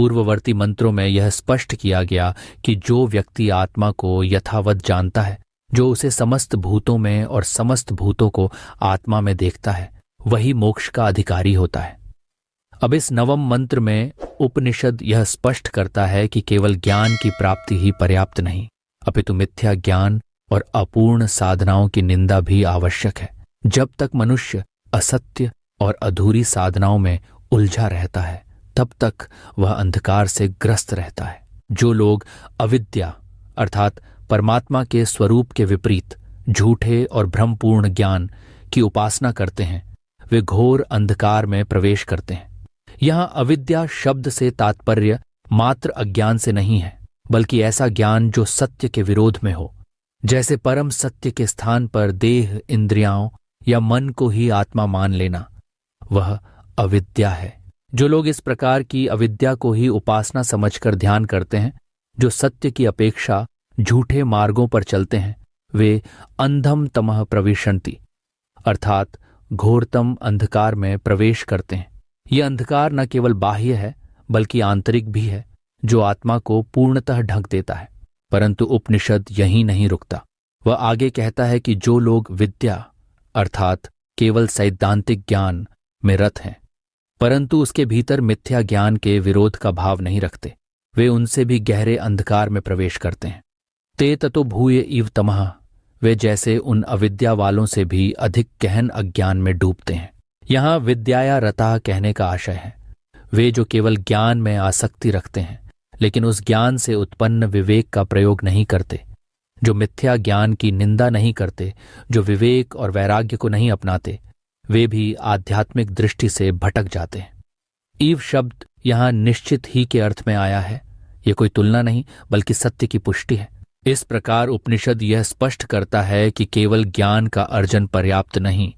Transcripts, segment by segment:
पूर्ववर्ती मंत्रों में यह स्पष्ट किया गया कि जो व्यक्ति आत्मा को यथावत जानता है, जो उसे समस्त भूतों में और समस्त भूतों को आत्मा में देखता है, वही मोक्ष का अधिकारी होता है। अब इस नवम मंत्र में उपनिषद यह स्पष्ट करता है कि केवल ज्ञान की प्राप्ति ही पर्याप्त नहीं, अपितु मिथ्या ज्ञान और अपूर्ण साधनाओं की निंदा भी आवश्यक है। जब तक मनुष्य असत्य और अधूरी साधनाओं में उलझा रहता है, तब तक वह अंधकार से ग्रस्त रहता है। जो लोग अविद्या अर्थात परमात्मा के स्वरूप के विपरीत झूठे और भ्रमपूर्ण ज्ञान की उपासना करते हैं, वे घोर अंधकार में प्रवेश करते हैं। यहाँ अविद्या शब्द से तात्पर्य मात्र अज्ञान से नहीं है, बल्कि ऐसा ज्ञान जो सत्य के विरोध में हो। जैसे परम सत्य के स्थान पर देह, इंद्रियाओं या मन को ही आत्मा मान लेना, वह अविद्या है। जो लोग इस प्रकार की अविद्या को ही उपासना समझकर ध्यान करते हैं, जो सत्य की अपेक्षा झूठे मार्गों पर चलते हैं, वे अंधम तमः प्रविशन्ति अर्थात घोरतम अंधकार में प्रवेश करते हैं। यह अंधकार न केवल बाह्य है बल्कि आंतरिक भी है, जो आत्मा को पूर्णतः ढक देता है। परंतु उपनिषद यहीं नहीं रुकता। वह आगे कहता है कि जो लोग विद्या अर्थात केवल सैद्धांतिक ज्ञान में रत हैं, परंतु उसके भीतर मिथ्या ज्ञान के विरोध का भाव नहीं रखते, वे उनसे भी गहरे अंधकार में प्रवेश करते हैं। ते ततो भूय इव तमः, वे जैसे उन अविद्या वालों से भी अधिक गहन अज्ञान में डूबते हैं। यहाँ विद्याया रता कहने का आशय है वे जो केवल ज्ञान में आसक्ति रखते हैं, लेकिन उस ज्ञान से उत्पन्न विवेक का प्रयोग नहीं करते, जो मिथ्या ज्ञान की निंदा नहीं करते, जो विवेक और वैराग्य को नहीं अपनाते, वे भी आध्यात्मिक दृष्टि से भटक जाते हैं। ईव शब्द यहाँ निश्चित ही के अर्थ में आया है। यह कोई तुलना नहीं बल्कि सत्य की पुष्टि है। इस प्रकार उपनिषद यह स्पष्ट करता है कि केवल ज्ञान का अर्जन पर्याप्त नहीं,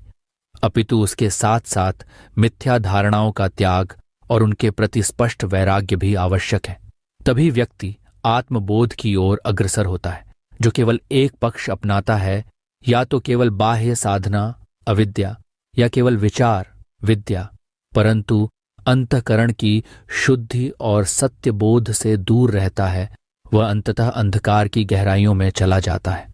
अपितु उसके साथ साथ मिथ्या धारणाओं का त्याग और उनके प्रति स्पष्ट वैराग्य भी आवश्यक है। तभी व्यक्ति आत्मबोध की ओर अग्रसर होता है। जो केवल एक पक्ष अपनाता है, या तो केवल बाह्य साधना अविद्या या केवल विचार विद्या, परंतु अंतःकरण की शुद्धि और सत्य बोध से दूर रहता है, वह अंततः अंधकार की गहराइयों में चला जाता है।